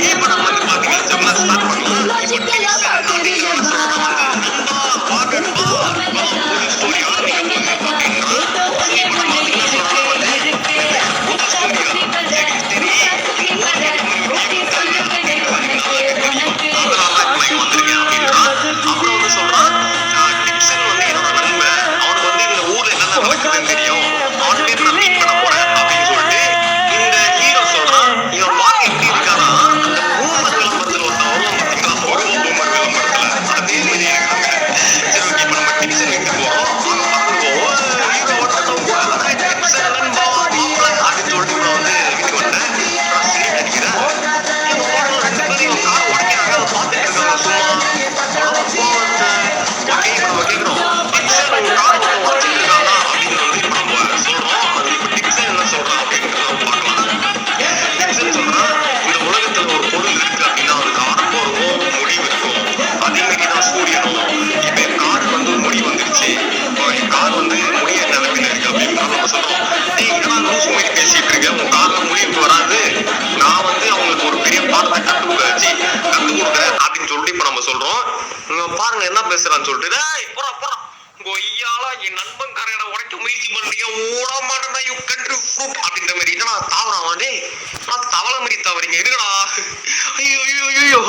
இப்ப நம்ம வந்து பாத்தீங்கன்னா ஸ்டார்ட் பண்ணலாம். இப்போ டிப்சன் அப்படிங்கிறவன சொல்றான் வந்து நண்பா வா நண்பா புது ஸ்டோரியா நீங்க வந்து பாத்தீங்கன்னா இப்ப நம்ம வந்து என்ன சொல்றோம்னா வந்து என்னது புது ஸ்டோரியா சரி சரி இந்த ஊர் கேட்ட மாதிரி நீ வந்தியா அப்படின்ற மாதிரி நல்லா எனக்கு தெரியும் அதனால இப்ப இங்க வந்திருக்கேன் அப்படின்றான். அப்புறம் வந்து சொல்றான் டிப்சன் வந்து என்னோட நண்பன் அவனுக்கு வந்து இந்த ஊர்ல என்னென்ன நடக்குதுன்னு தெரியும் அவன்கிட்ட நான் மீட் பண்ண போறேன் அப்படின்னு சொல்லிட்டு இந்த ஹீரோ சொல்றான். இவன் பார்க்க எப்படி இருக்கானா அந்த பூமர் விளம்பரத்துல ஒருத்தன் வருவான் பாத்தீங்களா வருவா பூமர் விளம்பரத்துல அதே மாதிரி இருக்காங்க. சரி ஓகே இப்ப நம்ம டிப்சன் வீட்டுக்கு போறோம். அங்க பாத்துருவோம் ஹீரோ ஒருத்தவங்க டிப்சன் நண்பா மாப்பிள்ள அப்படின்னு சொல்லிட்டு இவன் வந்து வீட்டுக்கு வந்தேன் சிகரெட் அடிக்கிறேன். இவங்க பாருங்க 2 பேரும் இவன் கார் உடைக்கிறாங்க அதை பார்த்துட்டு இருக்காங்க சும்மா ஓகே இப்ப நம்ம கேட்கிறோம் டிப்சன் உங்க கார் ஒருத்தன் உடைச்சிட்டு இருக்கானா அப்படின்னு வந்து இப்ப நம்ம சொல்றோம். அது இப்ப டிப்சன் என்ன சொல்றான் அப்படின்றத நம்ம பார்க்கலாம். டிப்சன் சொல்றான் இந்த உலகத்துல ஒரு பொருள் இருக்கு அப்படின்னா அதுக்கு ஆரம்பம் இருக்கும் முடிவு இருக்கும் அதே மாதிரிதான் சூரியனும். இப்ப என் கார் வந்து முடி வந்துருச்சு என் கார் வந்து முடிய நிலைமையில இருக்கு அப்படின்னு நம்ம சொல்றோம். நீ என்னடா லூசு மாதிரி பேசிட்டு இருக்க உன் கார்ல முடிவுக்கு வராது நான் வந்து அவங்களுக்கு ஒரு பெரிய பாடத்தை கத்து கொடுக்குறேன் அப்படின்னு சொல்லிட்டு இப்ப நம்ம சொல்றோம். பாருங்க என்ன பேசுறான்னு சொல்லிட்டு கொய்யாலா என் நண்பன் காரையனை உடைக்க முயற்சி பண்றீங்க ஓட மாட்டேன் யூ கண்ட்ரி ஃப்ரூட் அப்படின்ற மாதிரி என்னடா தாவறான் டே நான் தவளை மாதிரி தவறீங்க இருக்கடா ஐயோ ஐயோ ஐயோ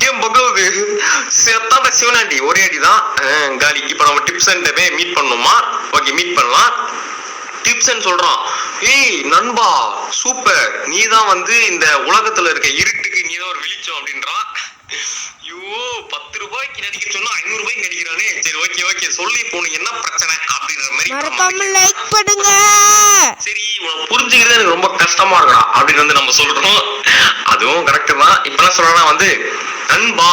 கேம் பக்காவுது செத்தாண்ட சிவனாண்டி ஒரே அடிதான் காலி. இப்ப நம்ம டிப்சன் போய் மீட் பண்ணணுமா ஓகே மீட் பண்ணலாம். டிப்சன் சொல்றான் ஏய் நண்பா சூப்பர் நீதான் வந்து இந்த உலகத்துல இருக்க இருட்டுக்கு நீதான் ஒரு வெளிச்சம் அப்படின்றான். ஐயோ 10 ரூபாய்க்கு நடிக்க சொன்னா 500 ரூபாய்க்கு நடிக்கிறானே சரி ஓகே ஓகே சொல்லி போனீங்க என்ன பிரச்சனை அப்படின்ற மாதிரி மறக்காம லைக் பண்ணுங்க. சரி புரிஞ்சுக்கிறது எனக்கு ரொம்ப கஷ்டமா இருக்கா அப்படின்னு வந்து நம்ம சொல்றோம். அதுவும் கரெக்ட் தான். இப்ப என்ன சொல்றேன்னா வந்து நண்பா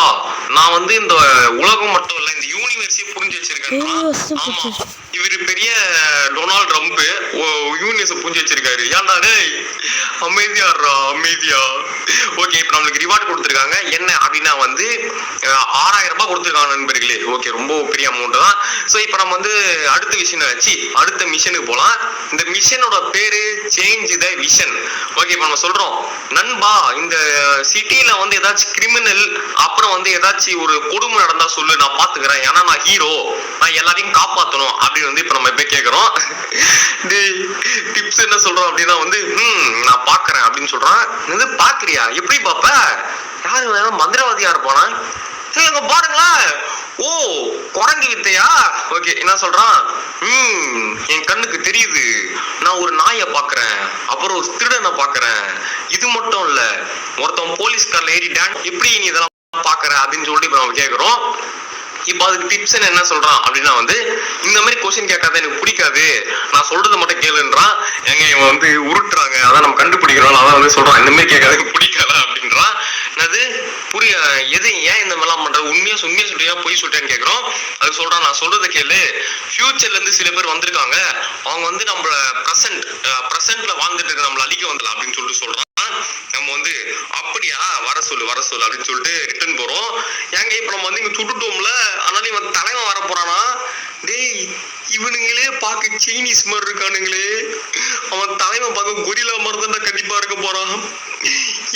நான் வந்து இந்த உலகம் மட்டும் இல்ல இந்த யூனிவர்ஸே புரிஞ்சு வச்சிருக்கேன். ஆமா இவரு பெரிய டொனால்ட் ட்ரம்ப் யூனிவர்ஸ் புரிஞ்சு வச்சிருக்காரு. ஏன்டா டேய் அமைதியாடுறா அமைதியா. ஓகே இப்ப நம்மளுக்கு ரிவார்டு கொடுத்துருக்காங்க என்ன அப்படின்னா வந்து 6000 ரூபாய் கொடுத்துருக்காங்க நண்பர்களே. ஓகே ரொம்ப பெரிய அமௌண்ட் தான். ஸோ இப்போ நம்ம வந்து அடுத்த மிஷனுக்கு போகலாம். இந்த மிஷனோட பேரு சேஞ்ச் த விஷன். ஓகே இப்போ நம்ம சொல்றோம் நண்பா இந்த சிட்டில வந்து ஏதாச்சும் கிரிமினல் அப்புறம் வந்து ஏதாச்சும் ஒரு கொடுமை நடந்தா சொல்லு நான் பாத்துக்கிறேன் ஏன்னா நான் ஹீரோ நான் எல்லாரையும் காப்பாற்றணும் அப்படின்னு வந்து இப்ப நம்ம போய் கேட்கிறோம். டிப்ஸ் என்ன சொல்றோம் அப்படின்னா வந்து நான் பாக்குறேன் அப்படின்னு சொல்றான். வந்து பாக்குறியா எப்படி பாப்ப யாரு வேணாலும் மந்திரவாதியா இருப்பானா எங்க பாருங்களா ஓ குரங்கு வித்தையா ஓகே என்ன சொல்றான் என் கண்ணுக்கு தெரியுது நான் ஒரு நாயை பாக்குறேன் அப்புறம் ஒரு திருடனை பாக்குறேன் இது மட்டும் இல்ல ஒருத்தன் போலீஸ்கார்ல ஏறி டான் எப்படி நீ இதெல்லாம் பாக்குற அப்படின்னு சொல்லிட்டு இப்ப நம்ம கேக்குறோம். இப்ப அதுக்கு டிப்ஸ் என்ன சொல்றான் அப்படின்னா வந்து இந்த மாதிரி கொஸ்டின் கேட்காத எனக்கு பிடிக்காது நான் சொல்றதை மட்டும் கேளுன்றான். எங்க இவன் வந்து உருட்டுறாங்க அதான் நம்ம கண்டுபிடிக்கிறோம் அதான் வந்து சொல்றான் இந்த மாதிரி கேட்காத பிடிக்காத அப்படின்றான். என்னது புரிய எது ஏன் இந்த மாதிரிலாம் பண்ற உண்மையா சொல்றியா பொய் சொல்றேன்னு கேட்கிறோம். அது சொல்றான் நான் சொல்றதை கேளு ஃபியூச்சர்ல இருந்து சில பேர் வந்திருக்காங்க அவங்க வந்து நம்மள பிரசன்ட்ல வாழ்ந்துட்டு இருக்க நம்மள அழிக்க வந்துடலாம் அப்படின்னு சொல்லிட்டு சொல்றான். நம்ம வந்து அப்படியா வர சொல்லு அப்படின்னு சொல்லிட்டு ரிட்டர்ன் போறோம். ஏங்க இப்ப நம்ம வந்து இங்க சுட்டுட்டோம்ல அதனால இவன் தலைவன் வர போறானா டேய் இவனுங்களே பார்க்க சைனீஸ் மாதிரி இருக்கானுங்களே அவன் தலைவன் பார்க்க கொரில்லா மாதிரி தான் கண்டிப்பா இருக்க போறான்.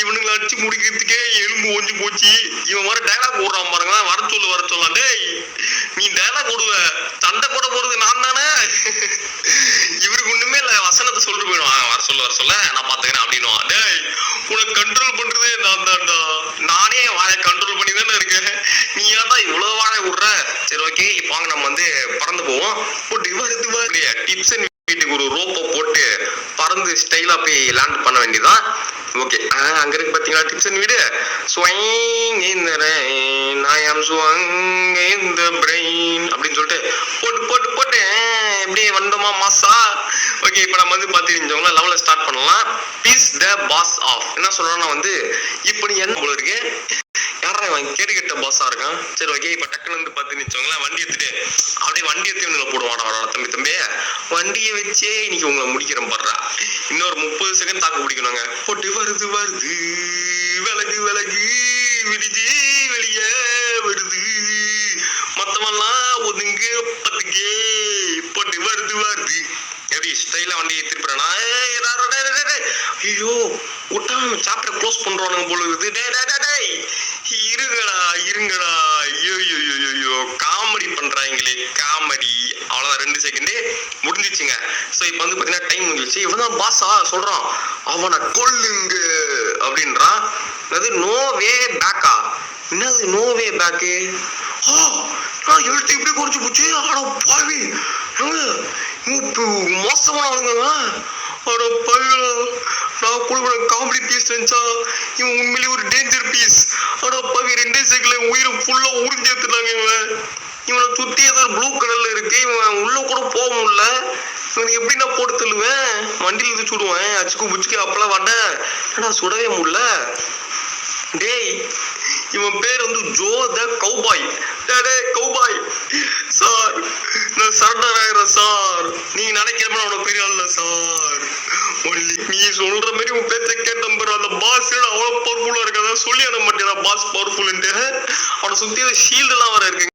இவனுங்களை அடிச்சு முடிக்கிறதுக்கே எலும்பு ஒஞ்சி போச்சு. இவன் வர டைலாக் போடுறான் பாருங்க வர சொல்லலாம் டேய் நீ டைலாக் போடுவ சண்டை கூட போடுறது நான் தானே இவருக்கு ஒண்ணுமே இல்ல வசனத்தை சொல்லிட்டு போயிடுவான் வர சொல்ல நான் பாத்துக்கிறேன் அப்படின்னு. டேய் உனக்கு கண்ட்ரோல் பண்றதே நான் தான்டா நானே வாழை கண்ட்ரோல் பண்ணி தானே இருக்கேன் நீ ஏன்டா இவ்வளவு வாழை விடுற சரி ஓகே இப்போ வாங்க நம்ம வந்து பறந்து போவோம். போட்டு டிப்சன் வீட்டுக்கு ஒரு ரோப்பை போட்டு பறந்து ஸ்டைலா போய் லேண்ட் பண்ண வேண்டியதான். ஓகே அங்க இருக்கு பாத்தீங்களா டிப்சன் வீடு அப்படின்னு சொல்லிட்டு போட்டு எப்படி வந்தோமா மாசா. ஓகே இப்ப நம்ம வந்து பாத்தீங்கன்னா லெவல ஸ்டார்ட் பண்ணலாம். பீஸ் த பாஸ் ஆஃப் என்ன சொல்றோம்னா வந்து இப்ப நீ என்ன போல இருக்கு யாரா இவன் கேடு கெட்ட பாஸா இருக்கான் சரி ஓகே இப்ப டக்குன்னு வந்து பாத்துன்னு வண்டி எடுத்துட்டு அப்படியே வண்டி எடுத்து போடுவாடா தம்பி வண்டியை வச்சே இன்னைக்கு உங்களை முடிக்கிறேன் பாடுறா இன்னொரு 30 செகண்ட் தாக்கு பிடிக்கணுங்க போட்டு வருது விலகு விடிஞ்சு வெளியே வருது மொத்தமெல்லாம் ஒதுங்க பத்துக்கே போட்டு வருது எப்படி ஸ்டைலா வண்டியை திருப்பினா ஐயோ விட்டா சாப்டர் க்ளோஸ் பண்றானுங்க போல இருக்குது. டேய் இருங்கடா ஐயோ காமெடி பண்றாங்களே காமெடி. அவ்வளவுதான் 2 செகண்ட் முடிஞ்சிச்சுங்க. ஸோ இப்போ வந்து பாத்தீங்கன்னா டைம் முடிஞ்சிச்சு. இவன் தான் பாஸா சொல்றான் அவனை கொல்லுங்க அப்படின்றான். அது நோ வே பேக்கா? என்னது நோ வே பேக்கு? எழுத்து இப்படி குறைச்சு போச்சு. ஆனா பாவி மோசமானவங்க. ஆனா பாவிகளா நான் கூட காமெடி பீஸ் நினைச்சா இவன் உண்மையிலேயே ஒரு டேஞ்சர் பீஸ். ஆனா பாவி 2 செகண்ட்ல உயிரை ஃபுல்லா உறிஞ்சி எடுத்துட்டாங்க. இவனை சுத்தி ஏதோ ப்ளூ கலர்ல இருக்கு. இவன் உள்ள கூட போக முடியல. இவனுக்கு எப்படி நான் போட்டு தள்ளுவேன்? வண்டியில இருந்து சுடுவேன் அச்சுக்கு புச்சுக்கு. அப்பெல்லாம் வண்ட ஆனா சுடவே முடியல. டேய் இவன் பேர் வந்து ஜோ த கௌபாய். கௌபாய் சார் நான் சரண்டர் ஆகிறேன் சார். நீங்க நினைக்கிறப்ப அவனை பெரிய ஆள் சார். நீ சொல்ற மாதிரி உன் பேச்ச கேட்ட நம்பர் அந்த பாஸ் அவ்வளவு பவர்ஃபுல்லா இருக்காதான் சொல்லி அனுப்ப மாட்டேன். பாஸ் பவர்ஃபுல்ன்ட்டு அவனை சுத்தி ஷீல்டு எல்லாம் வர இருக்கு.